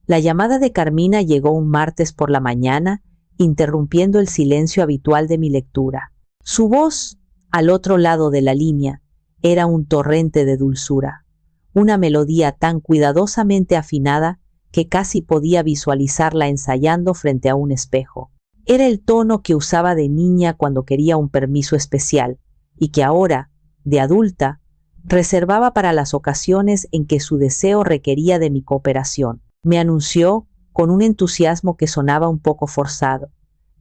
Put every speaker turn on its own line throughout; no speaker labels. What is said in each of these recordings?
La llamada de Carmina llegó un martes por la mañana, interrumpiendo el silencio habitual de mi lectura. Su voz, al otro lado de la línea, era un torrente de dulzura, una melodía tan cuidadosamente afinada que casi podía visualizarla ensayando frente a un espejo. Era el tono que usaba de niña cuando quería un permiso especial y que ahora, de adulta, reservaba para las ocasiones en que su deseo requería de mi cooperación. Me anunció, con un entusiasmo que sonaba un poco forzado,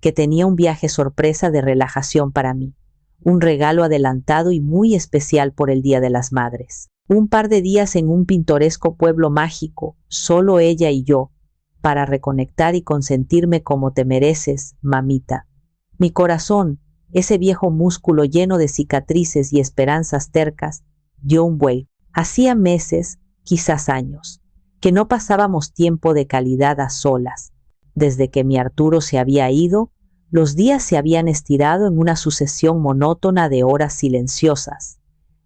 que tenía un viaje sorpresa de relajación para mí, un regalo adelantado y muy especial por el Día de las Madres. Un par de días en un pintoresco pueblo mágico, solo ella y yo, para reconectar y consentirme como te mereces, mamita. Mi corazón, ese viejo músculo lleno de cicatrices y esperanzas tercas, dio un vuelco. Hacía meses, quizás años, que no pasábamos tiempo de calidad a solas. Desde que mi Arturo se había ido, los días se habían estirado en una sucesión monótona de horas silenciosas,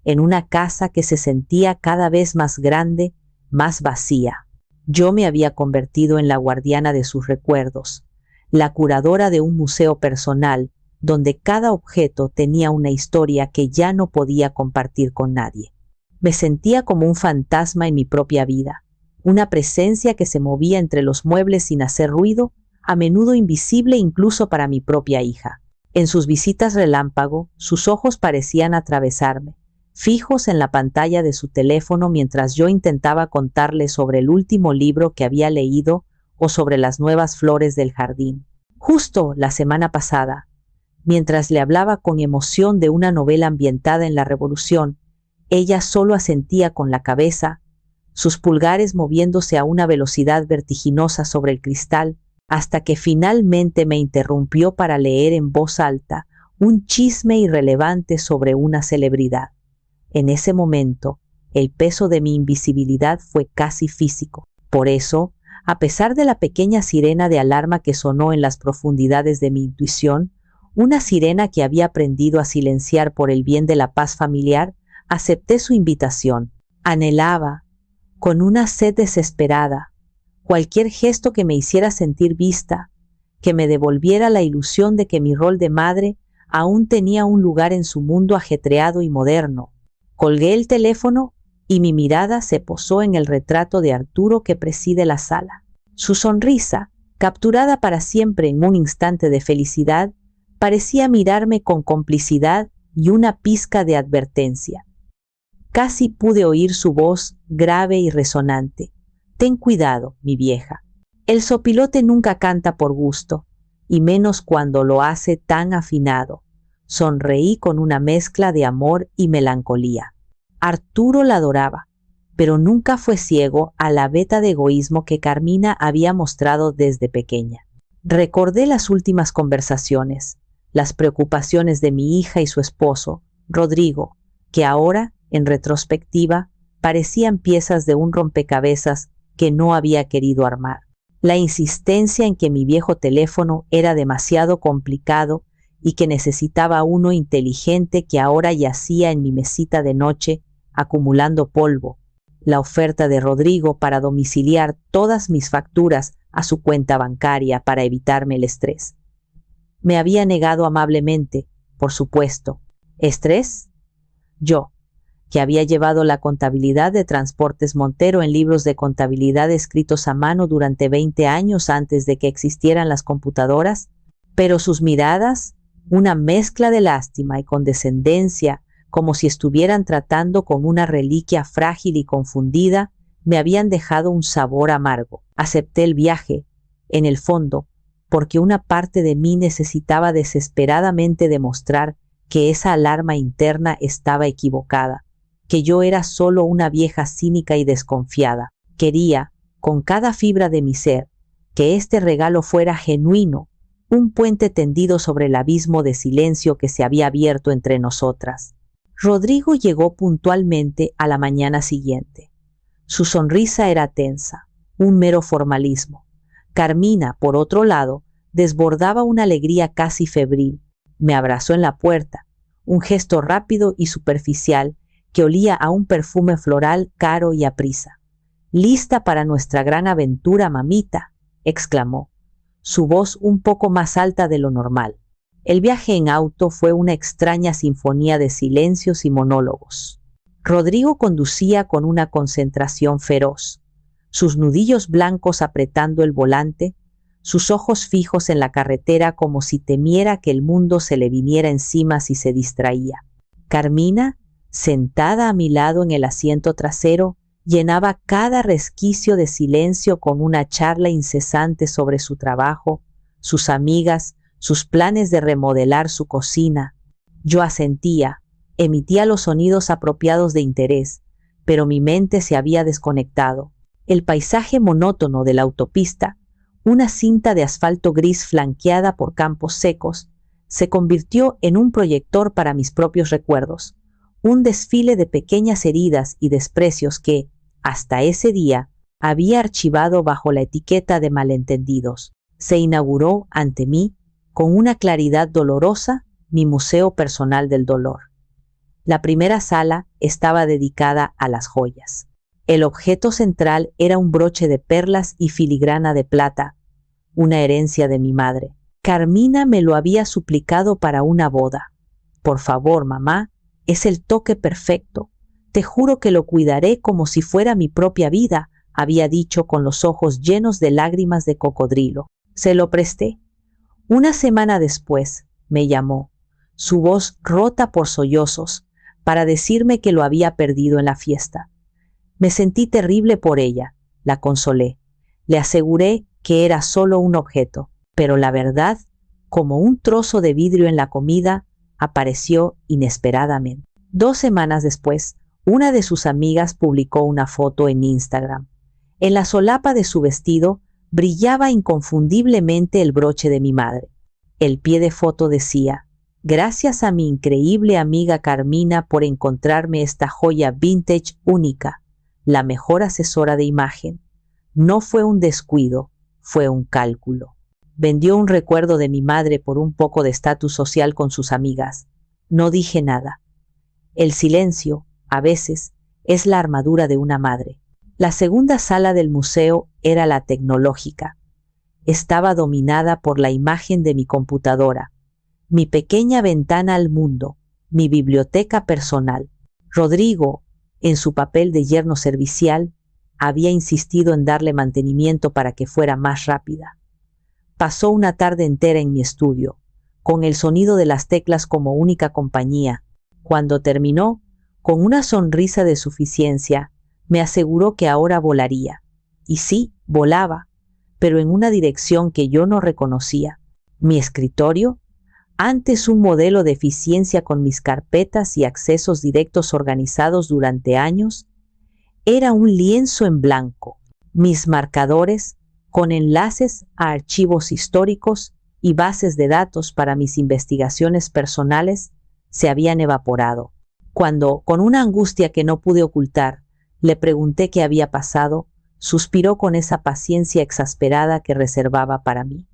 en una casa que se sentía cada vez más grande, más vacía. Yo me había convertido en la guardiana de sus recuerdos, la curadora de un museo personal, donde cada objeto tenía una historia que ya no podía compartir con nadie. Me sentía como un fantasma en mi propia vida, una presencia que se movía entre los muebles sin hacer ruido, a menudo invisible incluso para mi propia hija. En sus visitas relámpago, sus ojos parecían atravesarme, fijos en la pantalla de su teléfono mientras yo intentaba contarle sobre el último libro que había leído o sobre las nuevas flores del jardín. Justo la semana pasada, mientras le hablaba con emoción de una novela ambientada en la Revolución, ella solo asentía con la cabeza, sus pulgares moviéndose a una velocidad vertiginosa sobre el cristal, hasta que finalmente me interrumpió para leer en voz alta un chisme irrelevante sobre una celebridad. En ese momento, el peso de mi invisibilidad fue casi físico. Por eso, a pesar de la pequeña sirena de alarma que sonó en las profundidades de mi intuición, una sirena que había aprendido a silenciar por el bien de la paz familiar, acepté su invitación. Anhelaba, con una sed desesperada, cualquier gesto que me hiciera sentir vista, que me devolviera la ilusión de que mi rol de madre aún tenía un lugar en su mundo ajetreado y moderno. Colgué el teléfono y mi mirada se posó en el retrato de Arturo que preside la sala. Su sonrisa, capturada para siempre en un instante de felicidad, parecía mirarme con complicidad y una pizca de advertencia. Casi pude oír su voz grave y resonante. Ten cuidado, mi vieja. El sopilote nunca canta por gusto, y menos cuando lo hace tan afinado. Sonreí con una mezcla de amor y melancolía. Arturo la adoraba, pero nunca fue ciego a la veta de egoísmo que Carmina había mostrado desde pequeña. Recordé las últimas conversaciones, las preocupaciones de mi hija y su esposo, Rodrigo, que ahora, en retrospectiva, parecían piezas de un rompecabezas que no había querido armar. La insistencia en que mi viejo teléfono era demasiado complicado y que necesitaba uno inteligente que ahora yacía en mi mesita de noche, acumulando polvo. La oferta de Rodrigo para domiciliar todas mis facturas a su cuenta bancaria para evitarme el estrés. Me había negado amablemente, por supuesto. ¿Estrés? Yo, que había llevado la contabilidad de Transportes Montero en libros de contabilidad escritos a mano durante 20 años antes de que existieran las computadoras, pero sus miradas, una mezcla de lástima y condescendencia, como si estuvieran tratando con una reliquia frágil y confundida, me habían dejado un sabor amargo. Acepté el viaje, en el fondo, porque una parte de mí necesitaba desesperadamente demostrar que esa alarma interna estaba equivocada, que yo era solo una vieja cínica y desconfiada. Quería, con cada fibra de mi ser, que este regalo fuera genuino, un puente tendido sobre el abismo de silencio que se había abierto entre nosotras. Rodrigo llegó puntualmente a la mañana siguiente. Su sonrisa era tensa, un mero formalismo. Carmina, por otro lado, desbordaba una alegría casi febril. Me abrazó en la puerta, un gesto rápido y superficial que olía a un perfume floral caro y aprisa. «Lista para nuestra gran aventura, mamita», exclamó, su voz un poco más alta de lo normal. El viaje en auto fue una extraña sinfonía de silencios y monólogos. Rodrigo conducía con una concentración feroz, sus nudillos blancos apretando el volante, sus ojos fijos en la carretera como si temiera que el mundo se le viniera encima si se distraía. Carmina, sentada a mi lado en el asiento trasero, llenaba cada resquicio de silencio con una charla incesante sobre su trabajo, sus amigas, sus planes de remodelar su cocina. Yo asentía, emitía los sonidos apropiados de interés, pero mi mente se había desconectado. El paisaje monótono de la autopista, una cinta de asfalto gris flanqueada por campos secos, se convirtió en un proyector para mis propios recuerdos, un desfile de pequeñas heridas y desprecios que, hasta ese día, había archivado bajo la etiqueta de malentendidos. Se inauguró ante mí, con una claridad dolorosa, mi museo personal del dolor. La primera sala estaba dedicada a las joyas. El objeto central era un broche de perlas y filigrana de plata, una herencia de mi madre. Carmina me lo había suplicado para una boda. «Por favor, mamá, es el toque perfecto. Te juro que lo cuidaré como si fuera mi propia vida», había dicho con los ojos llenos de lágrimas de cocodrilo. Se lo presté. Una semana después me llamó, su voz rota por sollozos, para decirme que lo había perdido en la fiesta. Me sentí terrible por ella, la consolé. Le aseguré que era solo un objeto, pero la verdad, como un trozo de vidrio en la comida, apareció inesperadamente. 2 semanas después, una de sus amigas publicó una foto en Instagram. En la solapa de su vestido brillaba inconfundiblemente el broche de mi madre. El pie de foto decía: «Gracias a mi increíble amiga Carmina por encontrarme esta joya vintage única, la mejor asesora de imagen. No fue un descuido, fue un cálculo». Vendió un recuerdo de mi madre por un poco de estatus social con sus amigas. No dije nada. El silencio, a veces, es la armadura de una madre. La segunda sala del museo era la tecnológica. Estaba dominada por la imagen de mi computadora, mi pequeña ventana al mundo, mi biblioteca personal. Rodrigo, en su papel de yerno servicial, había insistido en darle mantenimiento para que fuera más rápida. Pasó una tarde entera en mi estudio, con el sonido de las teclas como única compañía. Cuando terminó, con una sonrisa de suficiencia, me aseguró que ahora volaría. Y sí, volaba, pero en una dirección que yo no reconocía. Mi escritorio, antes un modelo de eficiencia con mis carpetas y accesos directos organizados durante años, era un lienzo en blanco. Mis marcadores, con enlaces a archivos históricos y bases de datos para mis investigaciones personales, se habían evaporado. Cuando, con una angustia que no pude ocultar, le pregunté qué había pasado, suspiró con esa paciencia exasperada que reservaba para mí.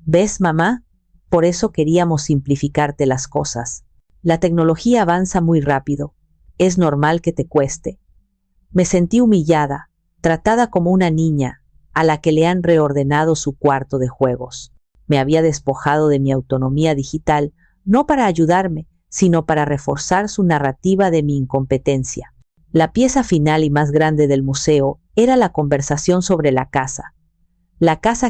«¿Ves, mamá? Por eso queríamos simplificarte las cosas. La tecnología avanza muy rápido. Es normal que te cueste». Me sentí humillada, tratada como una niña a la que le han reordenado su cuarto de juegos. Me había despojado de mi autonomía digital, no para ayudarme, sino para reforzar su narrativa de mi incompetencia. La pieza final y más grande del museo era la conversación sobre la casa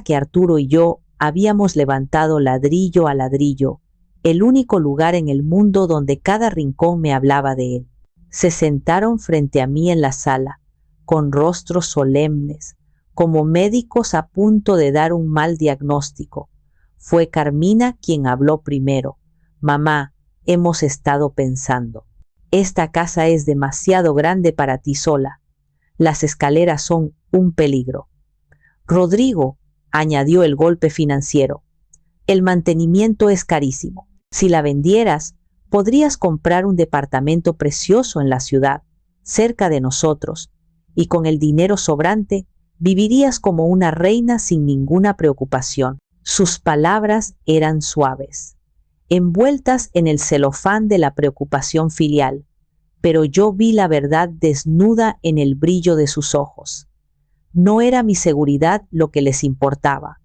que Arturo y yo habíamos levantado ladrillo a ladrillo, el único lugar en el mundo donde cada rincón me hablaba de él. Se sentaron frente a mí en la sala, con rostros solemnes, como médicos a punto de dar un mal diagnóstico. Fue Carmina quien habló primero. «Mamá, hemos estado pensando. Esta casa es demasiado grande para ti sola. Las escaleras son un peligro». «Rodrigo», añadió el golpe financiero, «el mantenimiento es carísimo. Si la vendieras, podrías comprar un departamento precioso en la ciudad, cerca de nosotros, y con el dinero sobrante vivirías como una reina sin ninguna preocupación». Sus palabras eran suaves, envueltas en el celofán de la preocupación filial, pero yo vi la verdad desnuda en el brillo de sus ojos. No era mi seguridad lo que les importaba,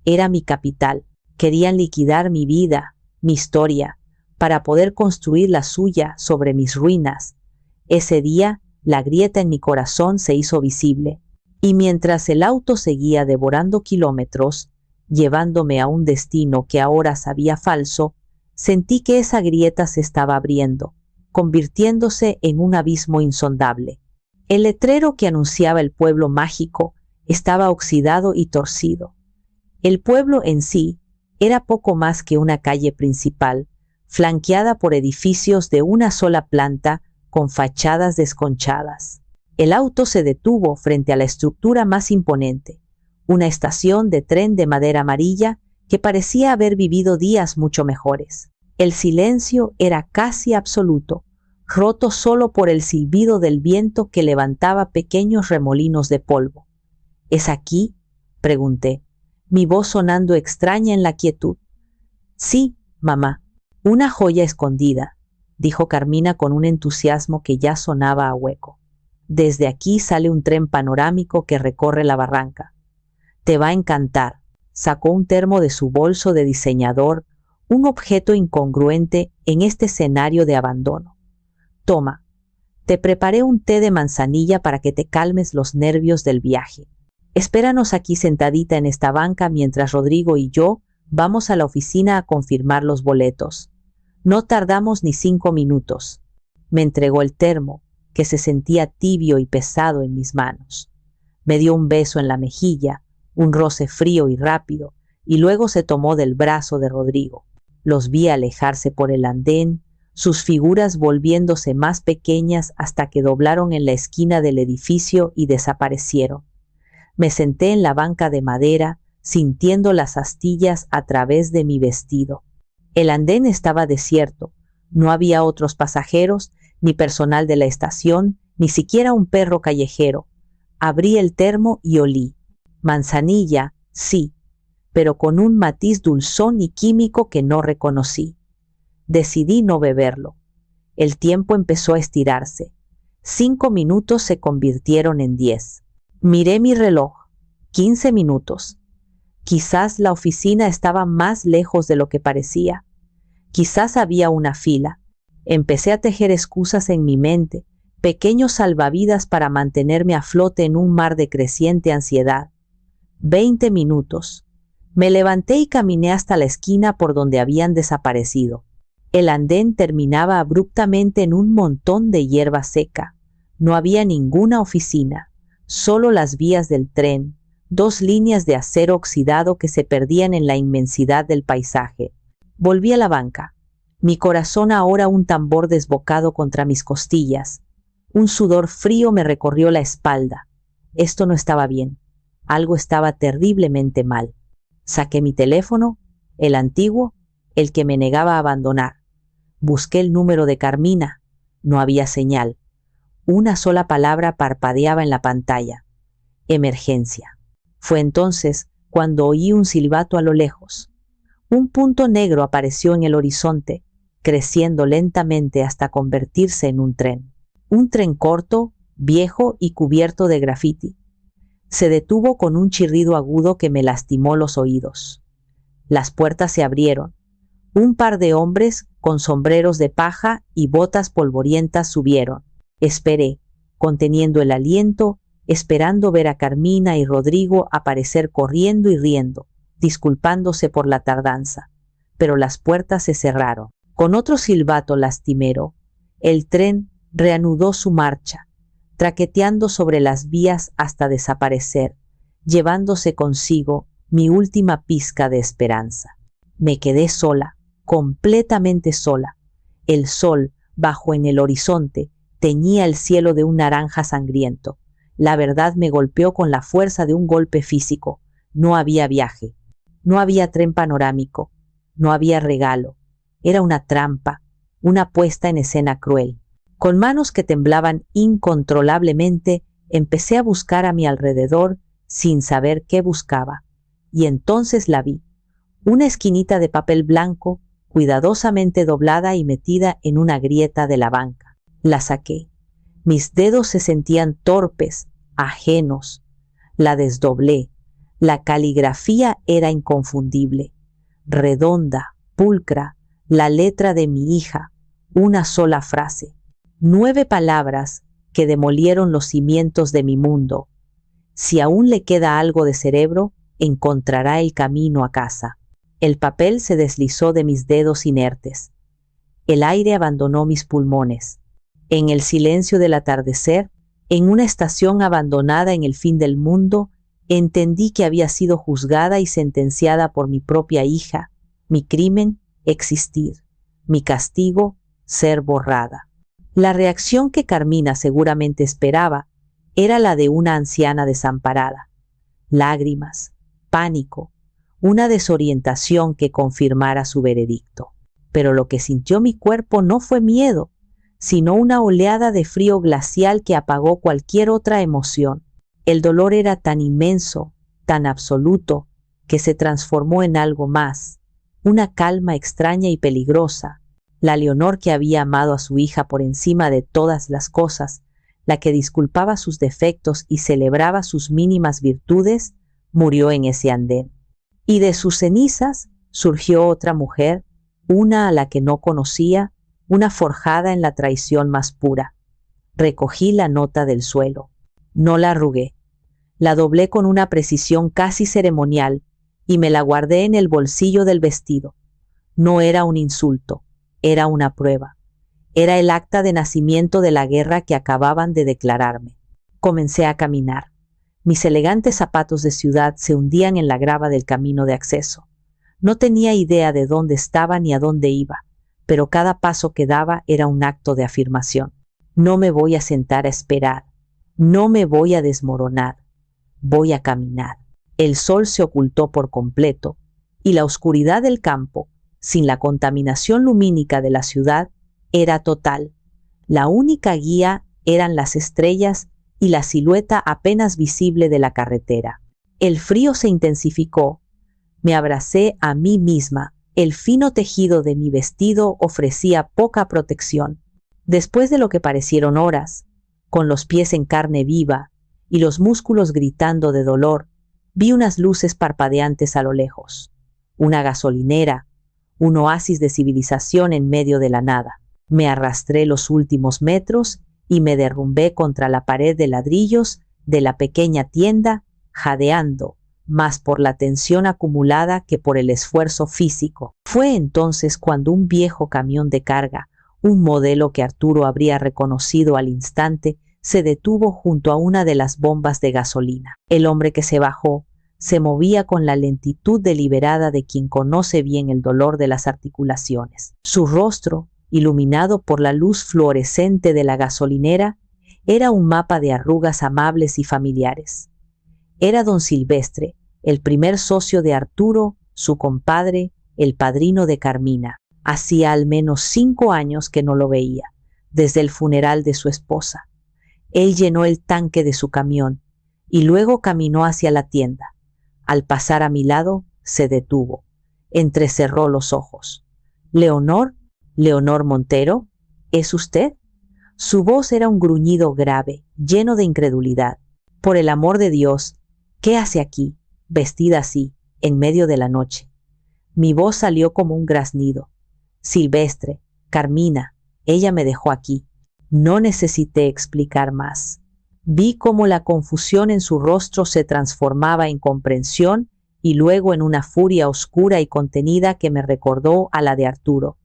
era mi capital. Querían liquidar mi vida, mi historia, para poder construir la suya sobre mis ruinas. Ese día, la grieta en mi corazón se hizo visible, y mientras el auto seguía devorando kilómetros, llevándome a un destino que ahora sabía falso, sentí que esa grieta se estaba abriendo, convirtiéndose en un abismo insondable. El letrero que anunciaba el pueblo mágico estaba oxidado y torcido. El pueblo en sí era poco más que una calle principal, flanqueada por edificios de una sola planta con fachadas desconchadas. El auto se detuvo frente a la estructura más imponente, una estación de tren de madera amarilla que parecía haber vivido días mucho mejores. El silencio era casi absoluto, roto solo por el silbido del viento que levantaba pequeños remolinos de polvo. ¿Es aquí?, pregunté, mi voz sonando extraña en la quietud. Sí, mamá. Una joya escondida, dijo Carmina con un entusiasmo que ya sonaba a hueco. Desde aquí sale un tren panorámico que recorre la barranca. Te va a encantar. Sacó un termo de su bolso de diseñador, un objeto incongruente en este escenario de abandono. Toma, te preparé un té de manzanilla para que te calmes los nervios del viaje. Espéranos aquí sentadita en esta banca mientras Rodrigo y yo vamos a la oficina a confirmar los boletos. No tardamos ni 5 minutos. Me entregó el termo, que se sentía tibio y pesado en mis manos. Me dio un beso en la mejilla, un roce frío y rápido, y luego se tomó del brazo de Rodrigo. Los vi alejarse por el andén, sus figuras volviéndose más pequeñas hasta que doblaron en la esquina del edificio y desaparecieron. Me senté en la banca de madera, sintiendo las astillas a través de mi vestido. El andén estaba desierto, no había otros pasajeros, ni personal de la estación, ni siquiera un perro callejero. Abrí el termo y olí. Manzanilla, sí, pero con un matiz dulzón y químico que no reconocí. Decidí no beberlo. El tiempo empezó a estirarse. 5 minutos se convirtieron en 10. Miré mi reloj. 15 minutos. Quizás la oficina estaba más lejos de lo que parecía. Quizás había una fila. Empecé a tejer excusas en mi mente, pequeños salvavidas para mantenerme a flote en un mar de creciente ansiedad. 20 minutos. Me levanté y caminé hasta la esquina por donde habían desaparecido. El andén terminaba abruptamente en un montón de hierba seca. No había ninguna oficina, solo las vías del tren, 2 líneas de acero oxidado que se perdían en la inmensidad del paisaje. Volví a la banca. Mi corazón ahora un tambor desbocado contra mis costillas. Un sudor frío me recorrió la espalda. Esto no estaba bien. Algo estaba terriblemente mal. Saqué mi teléfono, el antiguo, el que me negaba a abandonar. Busqué el número de Carmina. No había señal. Una sola palabra parpadeaba en la pantalla. Emergencia. Fue entonces cuando oí un silbato a lo lejos. Un punto negro apareció en el horizonte, creciendo lentamente hasta convertirse en un tren. Un tren corto, viejo y cubierto de grafiti. Se detuvo con un chirrido agudo que me lastimó los oídos. Las puertas se abrieron. Un par de hombres con sombreros de paja y botas polvorientas subieron. Esperé, conteniendo el aliento, esperando ver a Carmina y Rodrigo aparecer corriendo y riendo, disculpándose por la tardanza. Pero las puertas se cerraron. Con otro silbato lastimero, el tren reanudó su marcha, traqueteando sobre las vías hasta desaparecer, llevándose consigo mi última pizca de esperanza. Me quedé sola, completamente sola. El sol, bajo en el horizonte, teñía el cielo de un naranja sangriento. La verdad me golpeó con la fuerza de un golpe físico. No había viaje. No había tren panorámico. No había regalo. Era una trampa, una puesta en escena cruel. Con manos que temblaban incontrolablemente, empecé a buscar a mi alrededor sin saber qué buscaba. Y entonces la vi. Una esquinita de papel blanco, cuidadosamente doblada y metida en una grieta de la banca. La saqué. Mis dedos se sentían torpes, ajenos. La desdoblé. La caligrafía era inconfundible, redonda, pulcra, la letra de mi hija, una sola frase, 9 palabras que demolieron los cimientos de mi mundo. Si aún le queda algo de cerebro, encontrará el camino a casa. El papel se deslizó de mis dedos inertes. El aire abandonó mis pulmones. En el silencio del atardecer, en una estación abandonada en el fin del mundo, entendí que había sido juzgada y sentenciada por mi propia hija. Mi crimen, existir. Mi castigo, ser borrada. La reacción que Carmina seguramente esperaba era la de una anciana desamparada. Lágrimas, pánico, una desorientación que confirmara su veredicto. Pero lo que sintió mi cuerpo no fue miedo, sino una oleada de frío glacial que apagó cualquier otra emoción. El dolor era tan inmenso, tan absoluto, que se transformó en algo más, una calma extraña y peligrosa. La Leonor que había amado a su hija por encima de todas las cosas, la que disculpaba sus defectos y celebraba sus mínimas virtudes, murió en ese andén. Y de sus cenizas surgió otra mujer, una a la que no conocía, una forjada en la traición más pura. Recogí la nota del suelo. No la arrugué. La doblé con una precisión casi ceremonial y me la guardé en el bolsillo del vestido. No era un insulto, era una prueba. Era el acta de nacimiento de la guerra que acababan de declararme. Comencé a caminar. Mis elegantes zapatos de ciudad se hundían en la grava del camino de acceso. No tenía idea de dónde estaba ni a dónde iba, pero cada paso que daba era un acto de afirmación. No me voy a sentar a esperar. No me voy a desmoronar. Voy a caminar. El sol se ocultó por completo y la oscuridad del campo, sin la contaminación lumínica de la ciudad, era total. La única guía eran las estrellas y la silueta apenas visible de la carretera. El frío se intensificó. Me abracé a mí misma. El fino tejido de mi vestido ofrecía poca protección. Después de lo que parecieron horas, con los pies en carne viva y los músculos gritando de dolor, vi unas luces parpadeantes a lo lejos. Una gasolinera, un oasis de civilización en medio de la nada. Me arrastré los últimos metros y me derrumbé contra la pared de ladrillos de la pequeña tienda, jadeando, más por la tensión acumulada que por el esfuerzo físico. Fue entonces cuando un viejo camión de carga, un modelo que Arturo habría reconocido al instante, se detuvo junto a una de las bombas de gasolina. El hombre que se bajó se movía con la lentitud deliberada de quien conoce bien el dolor de las articulaciones. Su rostro, iluminado por la luz fluorescente de la gasolinera, era un mapa de arrugas amables y familiares. Era don Silvestre, el primer socio de Arturo, su compadre, el padrino de Carmina. Hacía al menos 5 años que no lo veía, desde el funeral de su esposa. Él llenó el tanque de su camión y luego caminó hacia la tienda. Al pasar a mi lado, se detuvo. Entrecerró los ojos. «Leonor, Leonor Montero, ¿es usted?» Su voz era un gruñido grave, lleno de incredulidad. «Por el amor de Dios, ¿qué hace aquí, vestida así, en medio de la noche?» Mi voz salió como un graznido. «Silvestre, Carmina, ella me dejó aquí». No necesité explicar más. Vi cómo la confusión en su rostro se transformaba en comprensión y luego en una furia oscura y contenida que me recordó a la de Arturo.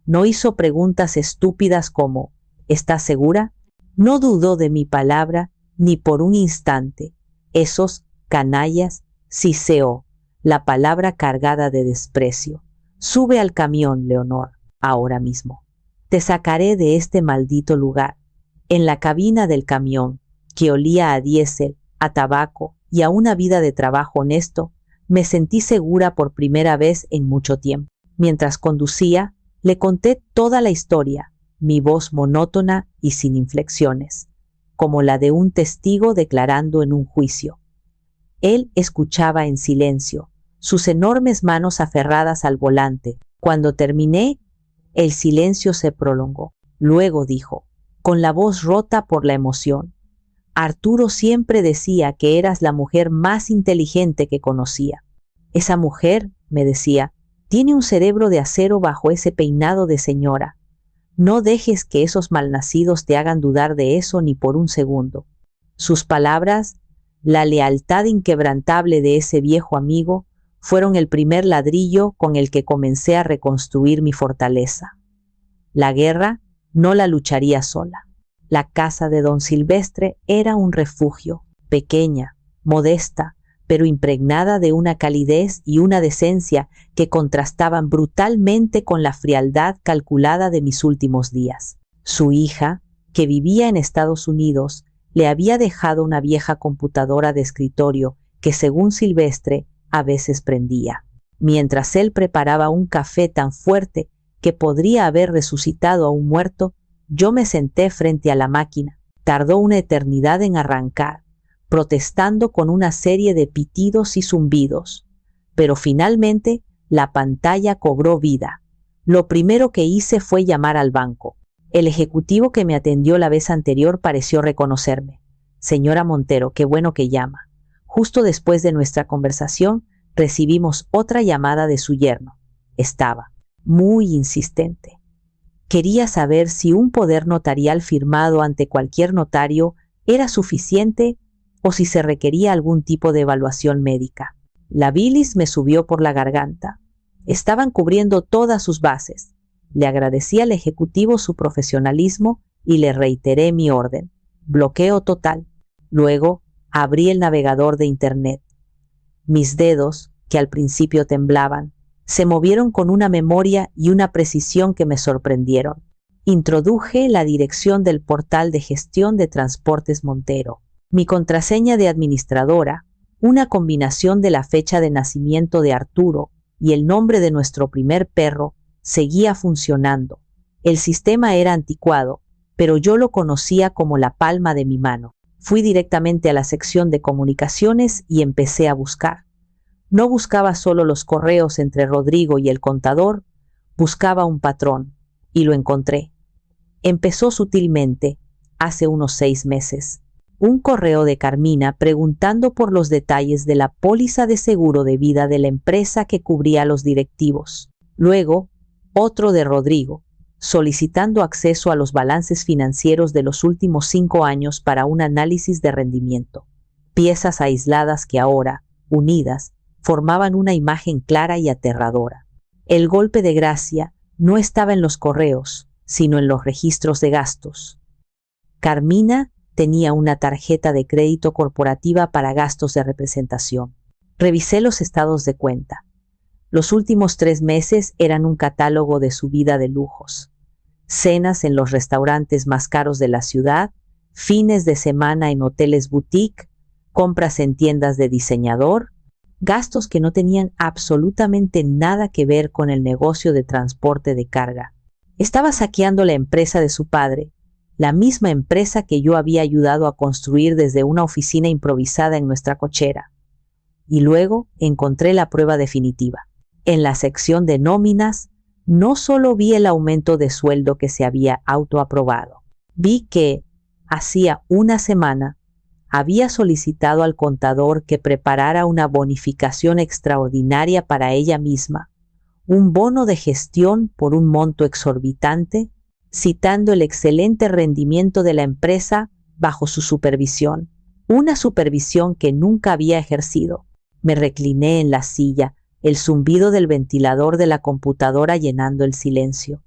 No hizo preguntas estúpidas como «¿Estás segura?». No dudó de mi palabra ni por un instante. Esos canallas siseó, la palabra cargada de desprecio. «Sube al camión, Leonor, ahora mismo. Te sacaré de este maldito lugar». En la cabina del camión, que olía a diésel, a tabaco y a una vida de trabajo honesto, me sentí segura por primera vez en mucho tiempo. Mientras conducía, le conté toda la historia, mi voz monótona y sin inflexiones, como la de un testigo declarando en un juicio. Él escuchaba en silencio, sus enormes manos aferradas al volante. Cuando terminé, el silencio se prolongó. Luego dijo, con la voz rota por la emoción: Arturo siempre decía que eras la mujer más inteligente que conocía. Esa mujer, me decía, tiene un cerebro de acero bajo ese peinado de señora. No dejes que esos malnacidos te hagan dudar de eso ni por un segundo. Sus palabras, la lealtad inquebrantable de ese viejo amigo, fueron el primer ladrillo con el que comencé a reconstruir mi fortaleza. La guerra no la lucharía sola. La casa de don Silvestre era un refugio, pequeña, modesta, pero impregnada de una calidez y una decencia que contrastaban brutalmente con la frialdad calculada de mis últimos días. Su hija, que vivía en Estados Unidos, le había dejado una vieja computadora de escritorio que, según Silvestre, a veces prendía. Mientras él preparaba un café tan fuerte que podría haber resucitado a un muerto, yo me senté frente a la máquina. Tardó una eternidad en arrancar, protestando con una serie de pitidos y zumbidos. Pero finalmente la pantalla cobró vida. Lo primero que hice fue llamar al banco. El ejecutivo que me atendió la vez anterior pareció reconocerme. Señora Montero, qué bueno que llama. Justo después de nuestra conversación, recibimos otra llamada de su yerno. Estaba muy insistente. Quería saber si un poder notarial firmado ante cualquier notario era suficiente o si se requería algún tipo de evaluación médica. La bilis me subió por la garganta. Estaban cubriendo todas sus bases. Le agradecí al ejecutivo su profesionalismo y le reiteré mi orden. Bloqueo total. Luego abrí el navegador de Internet. Mis dedos, que al principio temblaban, se movieron con una memoria y una precisión que me sorprendieron. Introduje la dirección del portal de gestión de transportes Montero, mi contraseña de administradora, una combinación de la fecha de nacimiento de Arturo y el nombre de nuestro primer perro, seguía funcionando. El sistema era anticuado, pero yo lo conocía como la palma de mi mano. Fui directamente a la sección de comunicaciones y empecé a buscar. No buscaba solo los correos entre Rodrigo y el contador, buscaba un patrón, y lo encontré. Empezó sutilmente, hace unos 6 meses. Un correo de Carmina preguntando por los detalles de la póliza de seguro de vida de la empresa que cubría a los directivos. Luego, otro de Rodrigo, solicitando acceso a los balances financieros de los últimos 5 años para un análisis de rendimiento. Piezas aisladas que ahora, unidas, formaban una imagen clara y aterradora. El golpe de gracia no estaba en los correos, sino en los registros de gastos. Carmina tenía una tarjeta de crédito corporativa para gastos de representación. Revisé los estados de cuenta. Los últimos 3 meses eran un catálogo de su vida de lujos. Cenas en los restaurantes más caros de la ciudad, fines de semana en hoteles boutique, compras en tiendas de diseñador, gastos que no tenían absolutamente nada que ver con el negocio de transporte de carga. Estaba saqueando la empresa de su padre, la misma empresa que yo había ayudado a construir desde una oficina improvisada en nuestra cochera. Y luego encontré la prueba definitiva. En la sección de nóminas, no solo vi el aumento de sueldo que se había autoaprobado, vi que, hacía una semana, había solicitado al contador que preparara una bonificación extraordinaria para ella misma, un bono de gestión por un monto exorbitante, citando el excelente rendimiento de la empresa bajo su supervisión, una supervisión que nunca había ejercido. Me recliné en la silla, el zumbido del ventilador de la computadora llenando el silencio.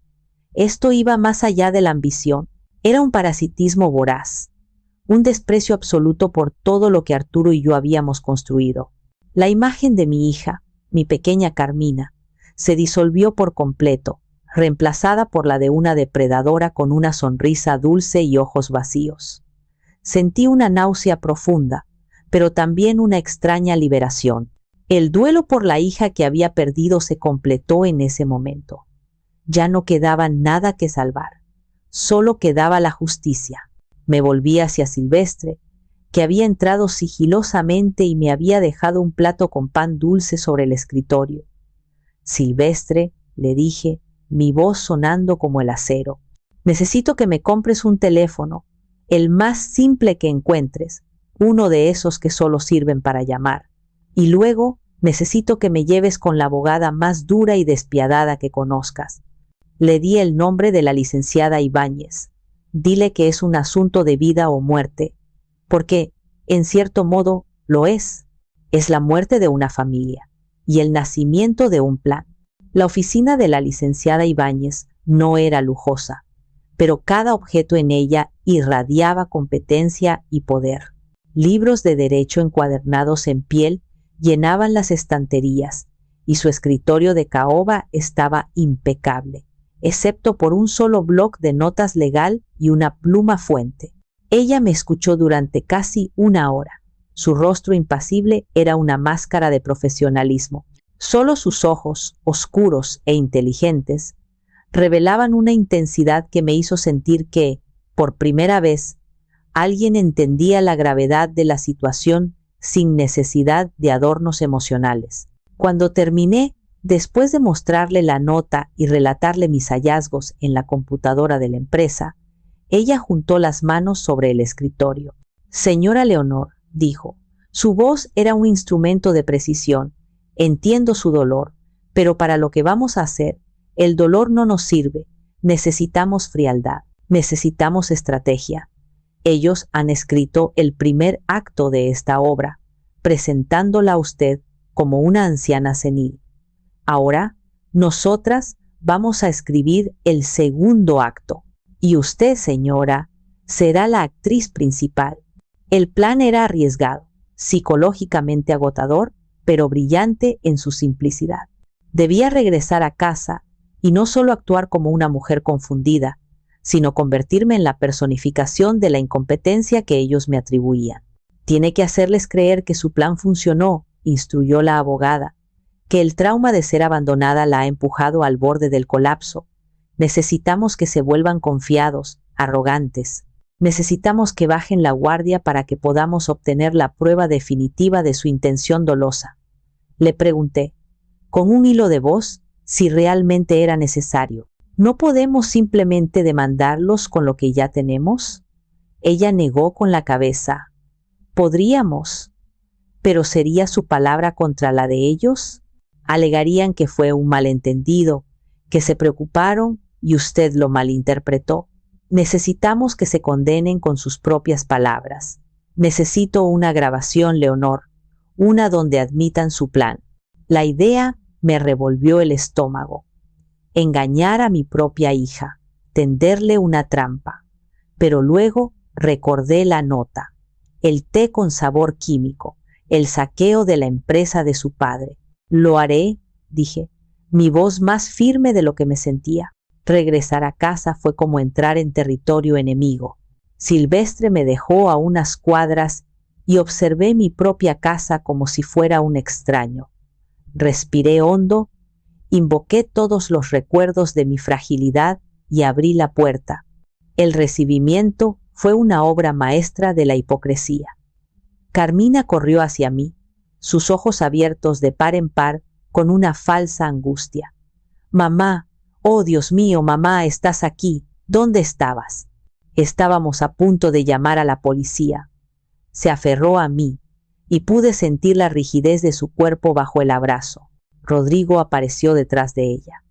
Esto iba más allá de la ambición, era un parasitismo voraz. Un desprecio absoluto por todo lo que Arturo y yo habíamos construido. La imagen de mi hija, mi pequeña Carmina, se disolvió por completo, reemplazada por la de una depredadora con una sonrisa dulce y ojos vacíos. Sentí una náusea profunda, pero también una extraña liberación. El duelo por la hija que había perdido se completó en ese momento. Ya no quedaba nada que salvar, solo quedaba la justicia. Me volví hacia Silvestre, que había entrado sigilosamente y me había dejado un plato con pan dulce sobre el escritorio. Silvestre, le dije, mi voz sonando como el acero, necesito que me compres un teléfono. el más simple que encuentres, uno de esos que solo sirven para llamar. Y luego necesito que me lleves con la abogada más dura y despiadada que conozcas. Le di el nombre de la licenciada Ibáñez. Dile que es un asunto de vida o muerte, porque, en cierto modo, lo es. Es la muerte de una familia y el nacimiento de un plan. La oficina de la licenciada Ibáñez no era lujosa, pero cada objeto en ella irradiaba competencia y poder. Libros de derecho encuadernados en piel llenaban las estanterías y su escritorio de caoba estaba impecable, excepto por un solo bloc de notas legal y una pluma fuente. Ella me escuchó durante casi una hora. Su rostro impasible era una máscara de profesionalismo. Solo sus ojos, oscuros e inteligentes, revelaban una intensidad que me hizo sentir que, por primera vez, alguien entendía la gravedad de la situación sin necesidad de adornos emocionales. Cuando terminé, después de mostrarle la nota y relatarle mis hallazgos en la computadora de la empresa, ella juntó las manos sobre el escritorio. Señora Leonor, dijo, su voz era un instrumento de precisión. Entiendo su dolor, pero para lo que vamos a hacer, el dolor no nos sirve. Necesitamos frialdad, necesitamos estrategia. Ellos han escrito el primer acto de esta obra, presentándola a usted como una anciana senil. Ahora, nosotras vamos a escribir el segundo acto, y usted, señora, será la actriz principal. El plan era arriesgado, psicológicamente agotador, pero brillante en su simplicidad. Debía regresar a casa y no solo actuar como una mujer confundida, sino convertirme en la personificación de la incompetencia que ellos me atribuían. Tiene que hacerles creer que su plan funcionó, instruyó la abogada, que el trauma de ser abandonada la ha empujado al borde del colapso. Necesitamos que se vuelvan confiados, arrogantes. Necesitamos que bajen la guardia para que podamos obtener la prueba definitiva de su intención dolosa. Le pregunté, con un hilo de voz, si realmente era necesario. ¿No podemos simplemente demandarlos con lo que ya tenemos? Ella negó con la cabeza. Podríamos, pero ¿sería su palabra contra la de ellos? Alegarían que fue un malentendido, que se preocuparon y usted lo malinterpretó. Necesitamos que se condenen con sus propias palabras. Necesito una grabación, Leonor, una donde admitan su plan. La idea me revolvió el estómago. Engañar a mi propia hija, tenderle una trampa. Pero luego recordé la nota, el té con sabor químico, el saqueo de la empresa de su padre. Lo haré, dije, mi voz más firme de lo que me sentía. Regresar a casa fue como entrar en territorio enemigo. Silvestre me dejó a unas cuadras y observé mi propia casa como si fuera un extraño. Respiré hondo, invoqué todos los recuerdos de mi fragilidad y abrí la puerta. El recibimiento fue una obra maestra de la hipocresía. Carmina corrió hacia mí, sus ojos abiertos de par en par con una falsa angustia. Mamá, oh Dios mío, mamá, estás aquí. ¿Dónde estabas? Estábamos a punto de llamar a la policía. Se aferró a mí y pude sentir la rigidez de su cuerpo bajo el abrazo. Rodrigo apareció detrás de ella,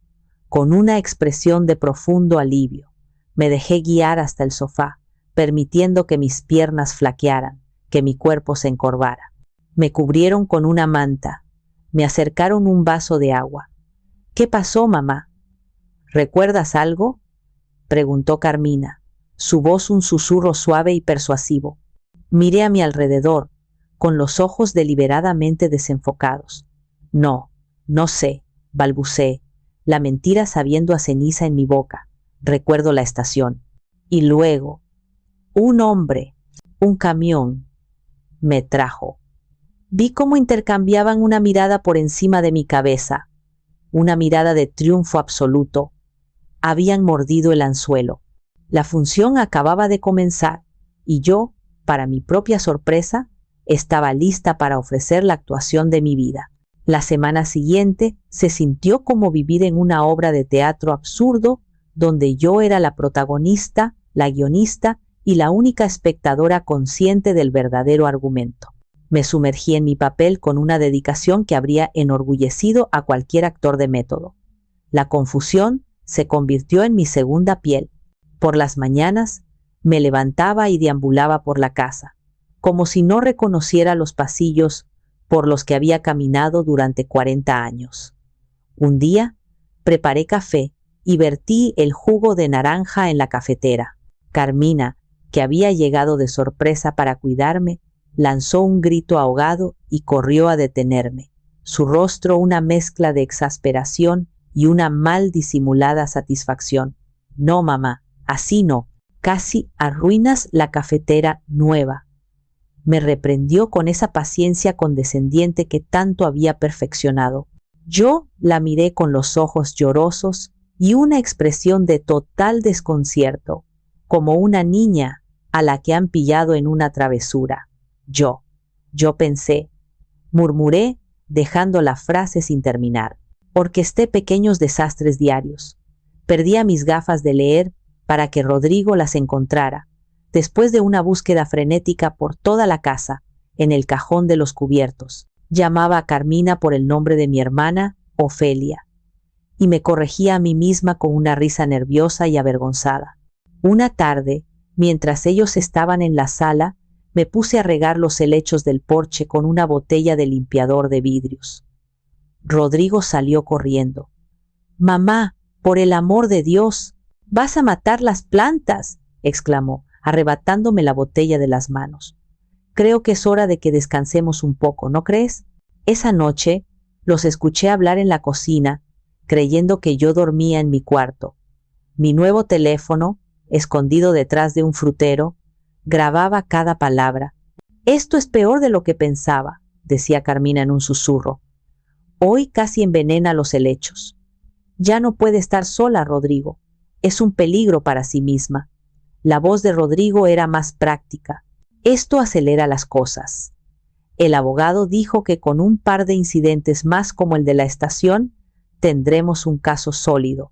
con una expresión de profundo alivio. Me dejé guiar hasta el sofá, permitiendo que mis piernas flaquearan, que mi cuerpo se encorvara. Me cubrieron con una manta, me acercaron un vaso de agua. ¿Qué pasó, mamá? ¿Recuerdas algo?, preguntó Carmina, su voz un susurro suave y persuasivo. Miré a mi alrededor, con los ojos deliberadamente desenfocados. No sé, balbuceé, la mentira sabiendo a ceniza en mi boca. Recuerdo la estación. Y luego, un hombre, un camión, me trajo. Vi cómo intercambiaban una mirada por encima de mi cabeza, una mirada de triunfo absoluto. Habían mordido el anzuelo. La función acababa de comenzar y yo, para mi propia sorpresa, estaba lista para ofrecer la actuación de mi vida. La semana siguiente se sintió como vivir en una obra de teatro absurdo donde yo era la protagonista, la guionista y la única espectadora consciente del verdadero argumento. Me sumergí en mi papel con una dedicación que habría enorgullecido a cualquier actor de método. La confusión se convirtió en mi segunda piel. Por las mañanas me levantaba y deambulaba por la casa, como si no reconociera los pasillos por los que había caminado durante 40 años. Un día preparé café y vertí el jugo de naranja en la cafetera. Carmina, que había llegado de sorpresa para cuidarme, lanzó un grito ahogado y corrió a detenerme. Su rostro una mezcla de exasperación y una mal disimulada satisfacción. No, mamá, así no. Casi arruinas la cafetera nueva. Me reprendió con esa paciencia condescendiente que tanto había perfeccionado. Yo la miré con los ojos llorosos y una expresión de total desconcierto, como una niña a la que han pillado en una travesura. Yo pensé, murmuré, dejando la frase sin terminar. Orquesté pequeños desastres diarios. Perdía mis gafas de leer para que Rodrigo las encontrara, después de una búsqueda frenética por toda la casa, en el cajón de los cubiertos. Llamaba a Carmina por el nombre de mi hermana, Ofelia, y me corregía a mí misma con una risa nerviosa y avergonzada. Una tarde, mientras ellos estaban en la sala, me puse a regar los helechos del porche con una botella de limpiador de vidrios. Rodrigo salió corriendo. «Mamá, por el amor de Dios, vas a matar las plantas», exclamó, arrebatándome la botella de las manos. «Creo que es hora de que descansemos un poco, ¿no crees?». Esa noche los escuché hablar en la cocina, creyendo que yo dormía en mi cuarto. Mi nuevo teléfono, escondido detrás de un frutero, grababa cada palabra. «Esto es peor de lo que pensaba», decía Carmina en un susurro. «Hoy casi envenena los helechos. Ya no puede estar sola, Rodrigo. Es un peligro para sí misma». La voz de Rodrigo era más práctica. «Esto acelera las cosas. El abogado dijo que con un par de incidentes más como el de la estación, tendremos un caso sólido.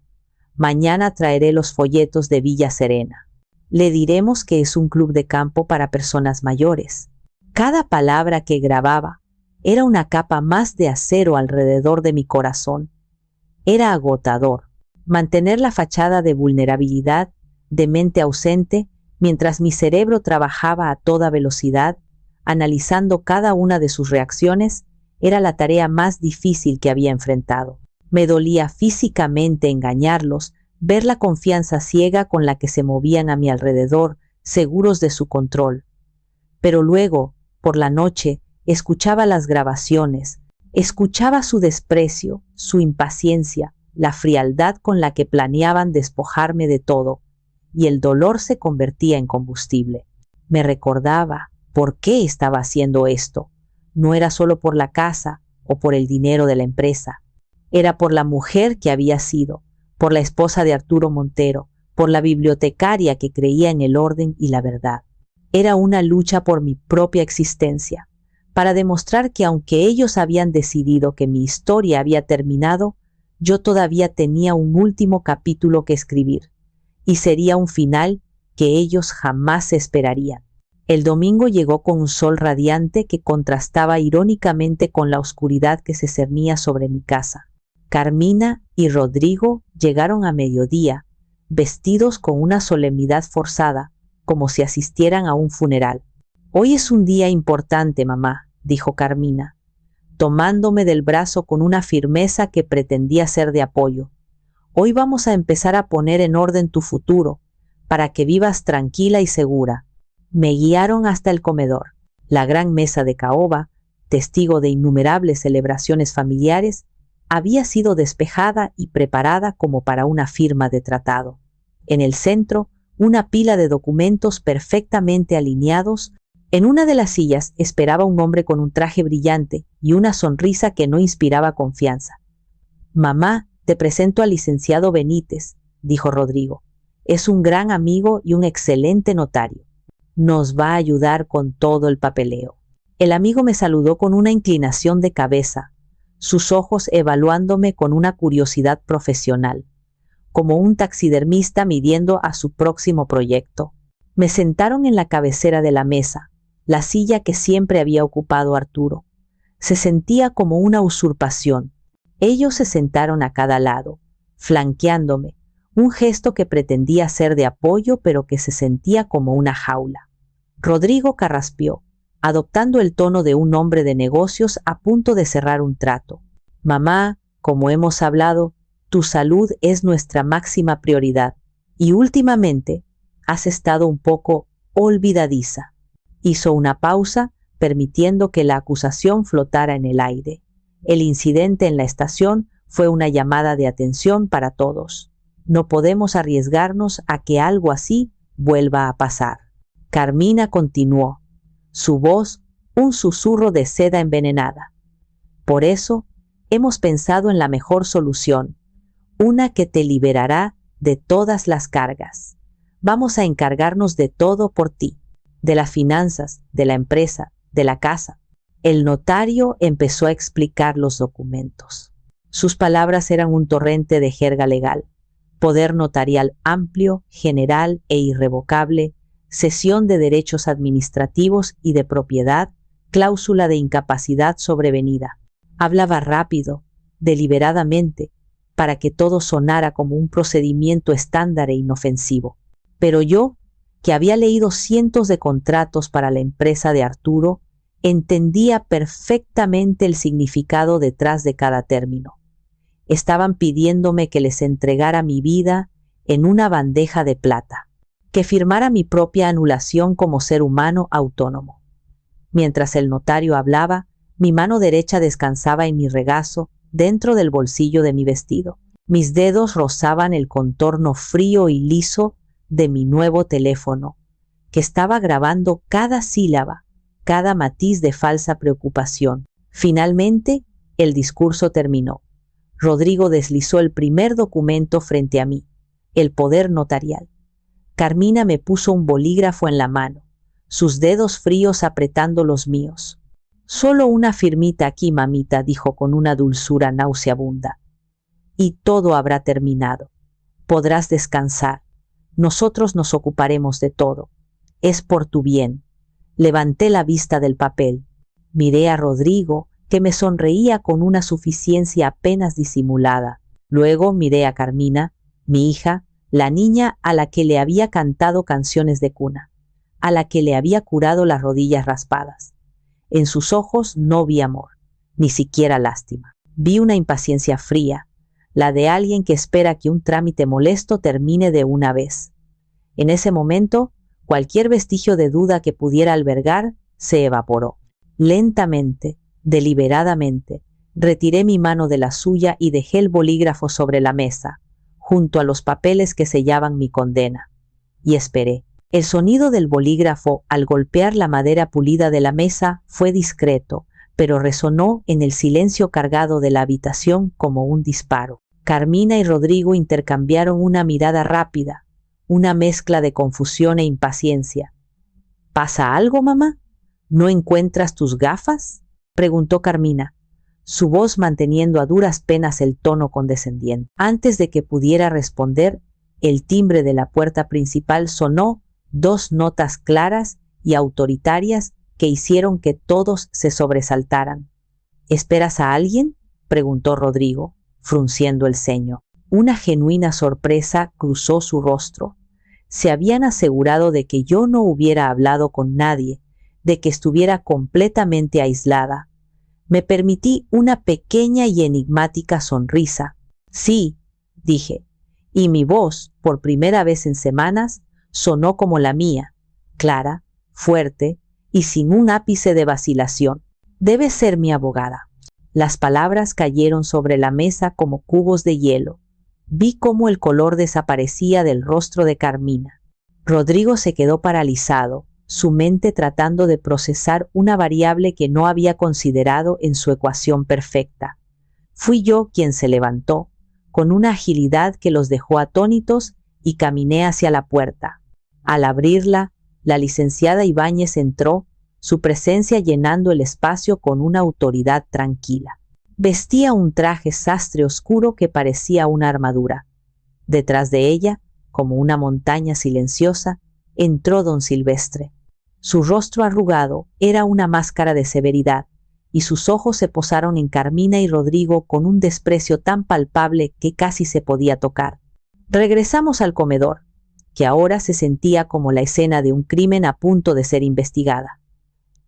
Mañana traeré los folletos de Villa Serena. Le diremos que es un club de campo para personas mayores». Cada palabra que grababa era una capa más de acero alrededor de mi corazón. Era agotador mantener la fachada de vulnerabilidad, de mente ausente, mientras mi cerebro trabajaba a toda velocidad, analizando cada una de sus reacciones. Era la tarea más difícil que había enfrentado. Me dolía físicamente engañarlos, ver la confianza ciega con la que se movían a mi alrededor, seguros de su control. Pero luego, por la noche, escuchaba las grabaciones, escuchaba su desprecio, su impaciencia, la frialdad con la que planeaban despojarme de todo, y el dolor se convertía en combustible. Me recordaba por qué estaba haciendo esto. No era solo por la casa o por el dinero de la empresa. Era por la mujer que había sido, por la esposa de Arturo Montero, por la bibliotecaria que creía en el orden y la verdad. Era una lucha por mi propia existencia, para demostrar que aunque ellos habían decidido que mi historia había terminado, yo todavía tenía un último capítulo que escribir, y sería un final que ellos jamás esperarían. El domingo llegó con un sol radiante que contrastaba irónicamente con la oscuridad que se cernía sobre mi casa. Carmina y Rodrigo llegaron a mediodía, vestidos con una solemnidad forzada, como si asistieran a un funeral. «Hoy es un día importante, mamá», dijo Carmina, tomándome del brazo con una firmeza que pretendía ser de apoyo. «Hoy vamos a empezar a poner en orden tu futuro, para que vivas tranquila y segura». Me guiaron hasta el comedor. La gran mesa de caoba, testigo de innumerables celebraciones familiares, había sido despejada y preparada como para una firma de tratado. En el centro, una pila de documentos perfectamente alineados. En una de las sillas esperaba un hombre con un traje brillante y una sonrisa que no inspiraba confianza. «Mamá, te presento al licenciado Benítez», dijo Rodrigo. «Es un gran amigo y un excelente notario. Nos va a ayudar con todo el papeleo». El amigo me saludó con una inclinación de cabeza, sus ojos evaluándome con una curiosidad profesional, como un taxidermista midiendo a su próximo proyecto. Me sentaron en la cabecera de la mesa, la silla que siempre había ocupado Arturo. Se sentía como una usurpación. Ellos se sentaron a cada lado, flanqueándome, un gesto que pretendía ser de apoyo pero que se sentía como una jaula. Rodrigo carraspeó, adoptando el tono de un hombre de negocios a punto de cerrar un trato. Mamá, como hemos hablado, tu salud es nuestra máxima prioridad y últimamente has estado un poco olvidadiza. Hizo una pausa, permitiendo que la acusación flotara en el aire. El incidente en la estación fue una llamada de atención para todos. No podemos arriesgarnos a que algo así vuelva a pasar. Carmina continuó, su voz un susurro de seda envenenada. Por eso, hemos pensado en la mejor solución, una que te liberará de todas las cargas. Vamos a encargarnos de todo por ti, de las finanzas, de la empresa, de la casa. El notario empezó a explicar los documentos. Sus palabras eran un torrente de jerga legal. Poder notarial amplio, general e irrevocable, cesión de derechos administrativos y de propiedad, cláusula de incapacidad sobrevenida. Hablaba rápido, deliberadamente, para que todo sonara como un procedimiento estándar e inofensivo. Pero yo, que había leído cientos de contratos para la empresa de Arturo, entendía perfectamente el significado detrás de cada término. Estaban pidiéndome que les entregara mi vida en una bandeja de plata, que firmara mi propia anulación como ser humano autónomo. Mientras el notario hablaba, mi mano derecha descansaba en mi regazo, dentro del bolsillo de mi vestido. Mis dedos rozaban el contorno frío y liso de mi nuevo teléfono, que estaba grabando cada sílaba, cada matiz de falsa preocupación. Finalmente, el discurso terminó. Rodrigo deslizó el primer documento frente a mí, el poder notarial. Carmina me puso un bolígrafo en la mano, sus dedos fríos apretando los míos. Solo una firmita aquí, mamita, dijo con una dulzura nauseabunda. Y todo habrá terminado. Podrás descansar. Nosotros nos ocuparemos de todo. Es por tu bien. Levanté la vista del papel. Miré a Rodrigo, que me sonreía con una suficiencia apenas disimulada. Luego miré a Carmina, mi hija, la niña a la que le había cantado canciones de cuna, a la que le había curado las rodillas raspadas. En sus ojos no vi amor, ni siquiera lástima. Vi una impaciencia fría, la de alguien que espera que un trámite molesto termine de una vez. En ese momento, cualquier vestigio de duda que pudiera albergar se evaporó. Lentamente, deliberadamente, retiré mi mano de la suya y dejé el bolígrafo sobre la mesa, junto a los papeles que sellaban mi condena, y esperé. El sonido del bolígrafo al golpear la madera pulida de la mesa fue discreto, pero resonó en el silencio cargado de la habitación como un disparo. Carmina y Rodrigo intercambiaron una mirada rápida, una mezcla de confusión e impaciencia. ¿Pasa algo, mamá? ¿No encuentras tus gafas?, preguntó Carmina, su voz manteniendo a duras penas el tono condescendiente. Antes de que pudiera responder, el timbre de la puerta principal sonó 2 notas claras y autoritarias que hicieron que todos se sobresaltaran. ¿Esperas a alguien?, preguntó Rodrigo, frunciendo el ceño. Una genuina sorpresa cruzó su rostro. Se habían asegurado de que yo no hubiera hablado con nadie, de que estuviera completamente aislada. Me permití una pequeña y enigmática sonrisa. Sí, dije, y mi voz, por primera vez en semanas, sonó como la mía, clara, fuerte y sin un ápice de vacilación. Debe ser mi abogada. Las palabras cayeron sobre la mesa como cubos de hielo. Vi cómo el color desaparecía del rostro de Carmina. Rodrigo se quedó paralizado, su mente tratando de procesar una variable que no había considerado en su ecuación perfecta. Fui yo quien se levantó, con una agilidad que los dejó atónitos, y caminé hacia la puerta. Al abrirla, la licenciada Ibáñez entró, su presencia llenando el espacio con una autoridad tranquila. Vestía un traje sastre oscuro que parecía una armadura. Detrás de ella, como una montaña silenciosa, entró don Silvestre. Su rostro arrugado era una máscara de severidad, y sus ojos se posaron en Carmina y Rodrigo con un desprecio tan palpable que casi se podía tocar. Regresamos al comedor, que ahora se sentía como la escena de un crimen a punto de ser investigada.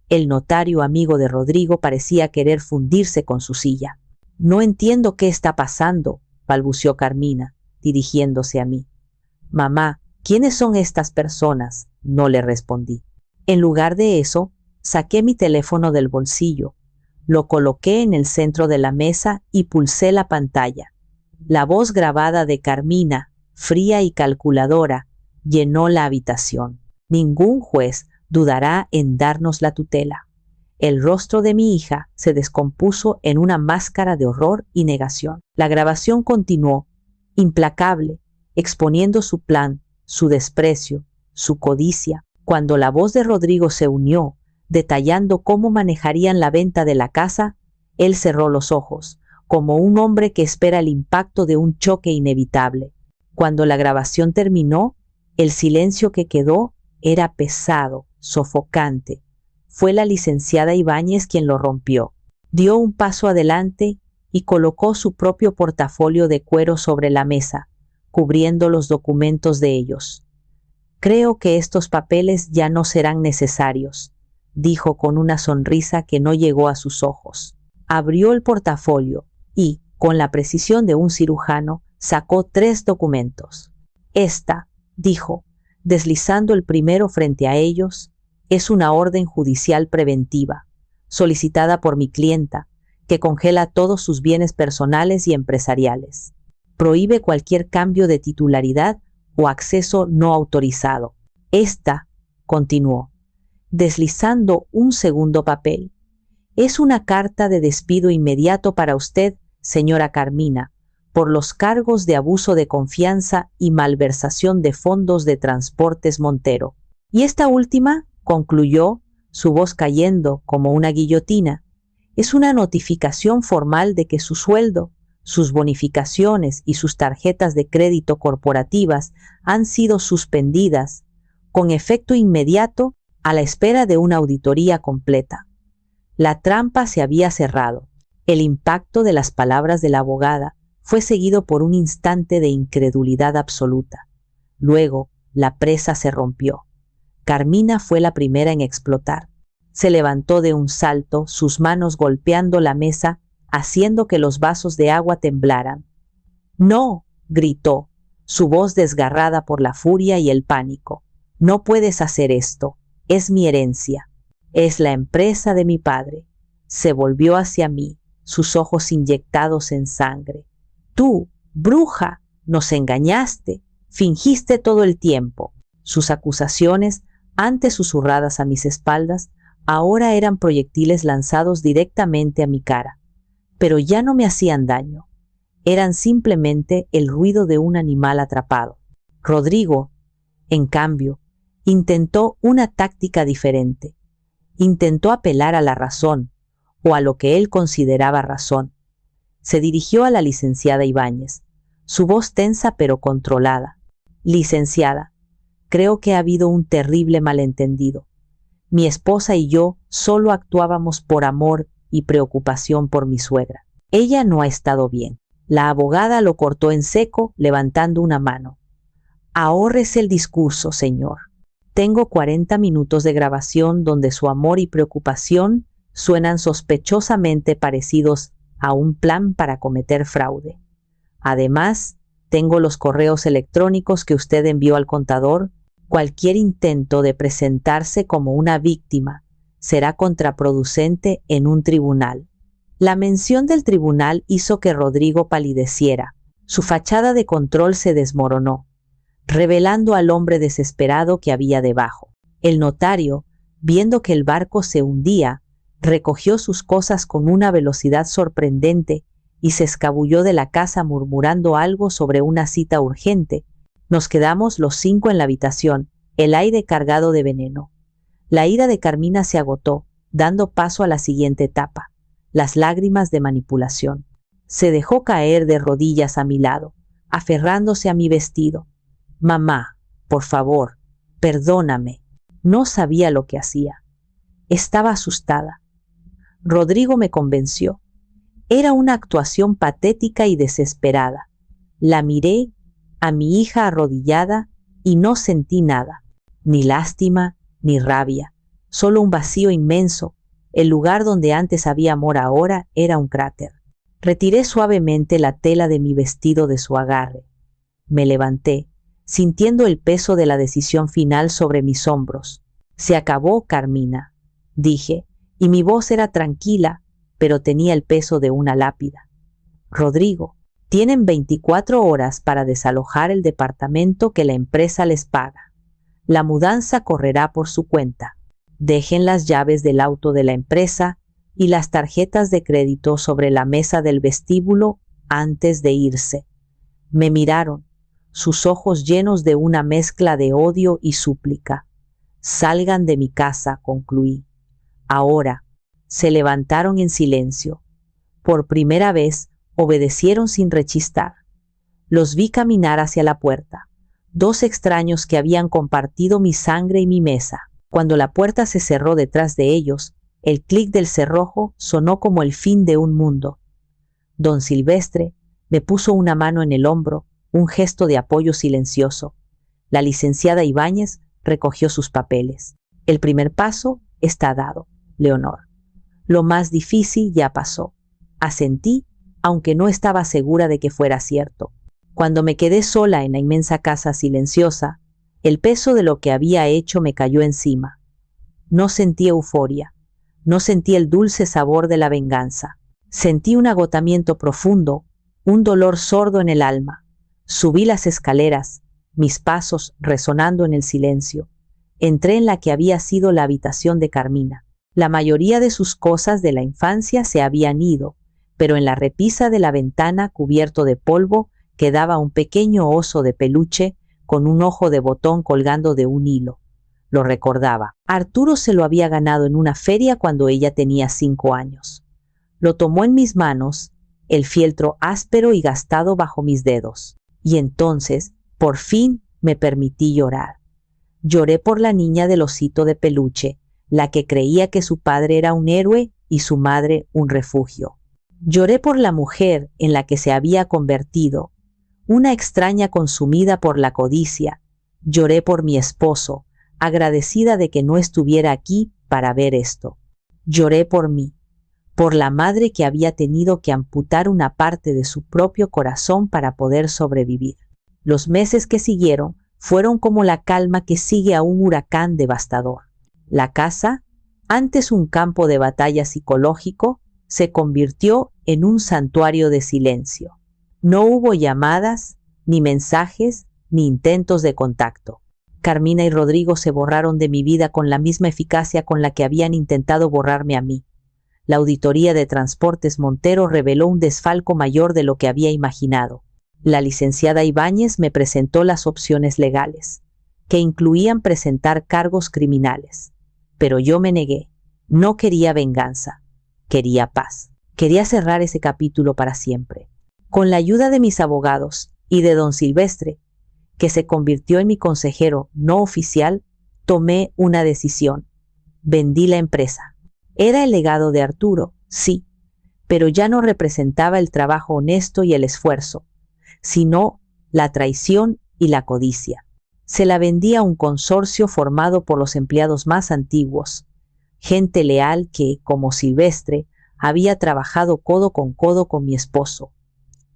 El notario amigo de Rodrigo parecía querer fundirse con su silla. «No entiendo qué está pasando», balbuceó Carmina, dirigiéndose a mí. «Mamá, ¿quiénes son estas personas?», no le respondí. En lugar de eso, saqué mi teléfono del bolsillo, lo coloqué en el centro de la mesa y pulsé la pantalla. La voz grabada de Carmina, fría y calculadora, llenó la habitación. «Ningún juez dudará en darnos la tutela». El rostro de mi hija se descompuso en una máscara de horror y negación. La grabación continuó, implacable, exponiendo su plan, su desprecio, su codicia, cuando la voz de Rodrigo se unió, detallando cómo manejarían la venta de la casa. Él cerró los ojos, como un hombre que espera el impacto de un choque inevitable. Cuando la grabación terminó, el silencio que quedó era pesado, sofocante. Fue la licenciada Ibáñez quien lo rompió. Dio un paso adelante y colocó su propio portafolio de cuero sobre la mesa, cubriendo los documentos de ellos. «Creo que estos papeles ya no serán necesarios», dijo con una sonrisa que no llegó a sus ojos. Abrió el portafolio y, con la precisión de un cirujano, sacó 3 documentos. «Esta», dijo, deslizando el primero frente a ellos, «es una orden judicial preventiva, solicitada por mi clienta, que congela todos sus bienes personales y empresariales. Prohíbe cualquier cambio de titularidad o acceso no autorizado. Esta», continuó, deslizando un segundo papel, «es una carta de despido inmediato para usted, señora Carmina, por los cargos de abuso de confianza y malversación de fondos de Transportes Montero». Y esta última, concluyó, su voz cayendo como una guillotina, «es una notificación formal de que su sueldo, sus bonificaciones y sus tarjetas de crédito corporativas han sido suspendidas, con efecto inmediato, a la espera de una auditoría completa». La trampa se había cerrado. El impacto de las palabras de la abogada fue seguido por un instante de incredulidad absoluta. Luego, la presa se rompió. Carmina fue la primera en explotar. Se levantó de un salto, sus manos golpeando la mesa, haciendo que los vasos de agua temblaran. «No», gritó, su voz desgarrada por la furia y el pánico. «No puedes hacer esto. Es mi herencia. Es la empresa de mi padre». Se volvió hacia mí, sus ojos inyectados en sangre. «Tú, bruja, nos engañaste, fingiste todo el tiempo». Sus acusaciones, antes susurradas a mis espaldas, ahora eran proyectiles lanzados directamente a mi cara. Pero ya no me hacían daño. Eran simplemente el ruido de un animal atrapado. Rodrigo, en cambio, intentó una táctica diferente. Intentó apelar a la razón, o a lo que él consideraba razón. Se dirigió a la licenciada Ibáñez, su voz tensa pero controlada. «Licenciada, creo que ha habido un terrible malentendido. Mi esposa y yo solo actuábamos por amor y preocupación por mi suegra. Ella no ha estado bien». La abogada lo cortó en seco, levantando una mano. «Ahórrese el discurso, señor. Tengo 40 minutos de grabación donde su amor y preocupación suenan sospechosamente parecidos a un plan para cometer fraude. Además, tengo los correos electrónicos que usted envió al contador. Cualquier intento de presentarse como una víctima será contraproducente en un tribunal». La mención del tribunal hizo que Rodrigo palideciera. Su fachada de control se desmoronó, revelando al hombre desesperado que había debajo. El notario, viendo que el barco se hundía, recogió sus cosas con una velocidad sorprendente y se escabulló de la casa murmurando algo sobre una cita urgente. Nos quedamos los 5 en la habitación, el aire cargado de veneno. La ira de Carmina se agotó, dando paso a la siguiente etapa: las lágrimas de manipulación. Se dejó caer de rodillas a mi lado, aferrándose a mi vestido. «Mamá, por favor, Perdóname. No sabía lo que hacía. Estaba asustada. Rodrigo me convenció. Era una actuación patética y desesperada. La miré a mi hija arrodillada y no sentí nada, ni lástima, ni rabia, solo un vacío inmenso. El lugar donde antes había amor ahora era un cráter. Retiré suavemente la tela de mi vestido de su agarre. Me levanté, sintiendo el peso de la decisión final sobre mis hombros. Se acabó, Carmina, dije, y mi voz era tranquila, pero tenía el peso de una lápida. Rodrigo, tienen 24 horas para desalojar el departamento que la empresa les paga. La mudanza correrá por su cuenta. Dejen las llaves del auto de la empresa y las tarjetas de crédito sobre la mesa del vestíbulo antes de irse. Me miraron, sus ojos llenos de una mezcla de odio y súplica. Salgan de mi casa, concluí. Ahora. Se levantaron en silencio. Por primera vez, obedecieron sin rechistar. Los vi caminar hacia la puerta. Dos extraños que habían compartido mi sangre y mi mesa. Cuando la puerta se cerró detrás de ellos, el clic del cerrojo sonó como el fin de un mundo. Don Silvestre me puso una mano en el hombro, un gesto de apoyo silencioso. La licenciada Ibáñez recogió sus papeles. El primer paso está dado, Leonor. Lo más difícil ya pasó. Asentí, aunque no estaba segura de que fuera cierto. Cuando me quedé sola en la inmensa casa silenciosa, el peso de lo que había hecho me cayó encima. No sentí euforia, no sentí el dulce sabor de la venganza. Sentí un agotamiento profundo, un dolor sordo en el alma. Subí las escaleras, mis pasos resonando en el silencio. Entré en la que había sido la habitación de Carmina. La mayoría de sus cosas de la infancia se habían ido, pero en la repisa de la ventana cubierto de polvo quedaba un pequeño oso de peluche con un ojo de botón colgando de un hilo. Lo recordaba. Arturo se lo había ganado en una feria cuando ella tenía 5 años. Lo tomó en mis manos, el fieltro áspero y gastado bajo mis dedos. Y entonces, por fin, me permití llorar. Lloré por la niña del osito de peluche, la que creía que su padre era un héroe y su madre un refugio. Lloré por la mujer en la que se había convertido, una extraña consumida por la codicia. Lloré por mi esposo, agradecida de que no estuviera aquí para ver esto. Lloré por mí, por la madre que había tenido que amputar una parte de su propio corazón para poder sobrevivir. Los meses que siguieron fueron como la calma que sigue a un huracán devastador. La casa, antes un campo de batalla psicológico, se convirtió en un santuario de silencio. No hubo llamadas, ni mensajes, ni intentos de contacto. Carmina y Rodrigo se borraron de mi vida con la misma eficacia con la que habían intentado borrarme a mí. La auditoría de Transportes Montero reveló un desfalco mayor de lo que había imaginado. La licenciada Ibáñez me presentó las opciones legales, que incluían presentar cargos criminales. Pero yo me negué. No quería venganza. Quería paz. Quería cerrar ese capítulo para siempre. Con la ayuda de mis abogados y de don Silvestre, que se convirtió en mi consejero no oficial, tomé una decisión. Vendí la empresa. Era el legado de Arturo, sí, pero ya no representaba el trabajo honesto y el esfuerzo, sino la traición y la codicia. Se la vendí a un consorcio formado por los empleados más antiguos, gente leal que, como Silvestre, había trabajado codo con mi esposo.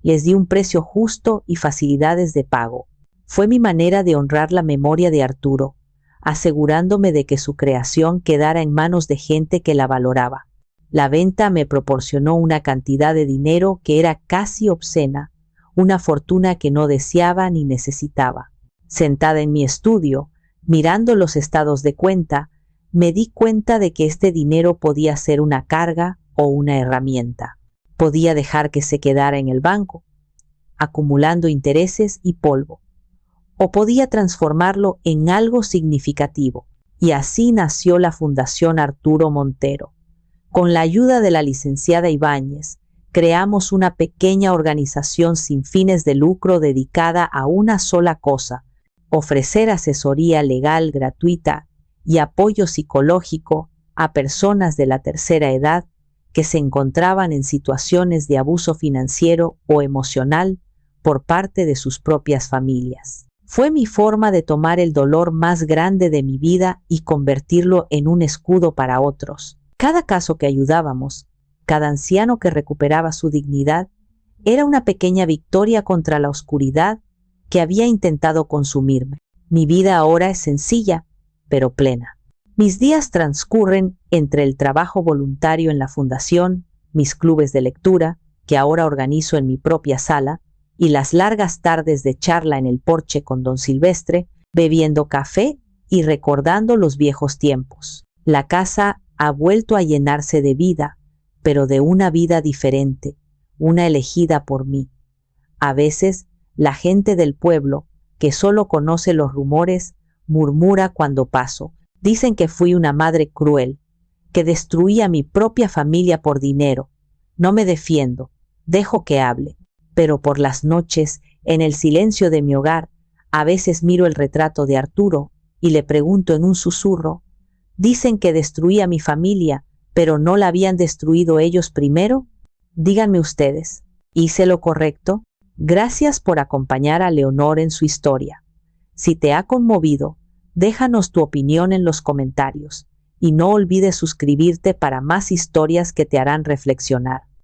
Les di un precio justo y facilidades de pago. Fue mi manera de honrar la memoria de Arturo, asegurándome de que su creación quedara en manos de gente que la valoraba. La venta me proporcionó una cantidad de dinero que era casi obscena, una fortuna que no deseaba ni necesitaba. Sentada en mi estudio, mirando los estados de cuenta, me di cuenta de que este dinero podía ser una carga o una herramienta. Podía dejar que se quedara en el banco, acumulando intereses y polvo, o podía transformarlo en algo significativo. Y así nació la Fundación Arturo Montero. Con la ayuda de la licenciada Ibáñez, creamos una pequeña organización sin fines de lucro dedicada a una sola cosa: ofrecer asesoría legal gratuita y apoyo psicológico a personas de la tercera edad que se encontraban en situaciones de abuso financiero o emocional por parte de sus propias familias. Fue mi forma de tomar el dolor más grande de mi vida y convertirlo en un escudo para otros. Cada caso que ayudábamos, cada anciano que recuperaba su dignidad, era una pequeña victoria contra la oscuridad que había intentado consumirme. Mi vida ahora es sencilla, pero plena. Mis días transcurren entre el trabajo voluntario en la fundación, mis clubes de lectura, que ahora organizo en mi propia sala, y las largas tardes de charla en el porche con don Silvestre, bebiendo café y recordando los viejos tiempos. La casa ha vuelto a llenarse de vida, pero de una vida diferente, una elegida por mí. A veces, la gente del pueblo, que solo conoce los rumores, murmura cuando paso. Dicen que fui una madre cruel, que destruí a mi propia familia por dinero. No me defiendo, dejo que hable. Pero por las noches, en el silencio de mi hogar, a veces miro el retrato de Arturo y le pregunto en un susurro, ¿dicen que destruí a mi familia, pero no la habían destruido ellos primero? Díganme ustedes, ¿hice lo correcto? Gracias por acompañar a Leonor en su historia. Si te ha conmovido, déjanos tu opinión en los comentarios y no olvides suscribirte para más historias que te harán reflexionar.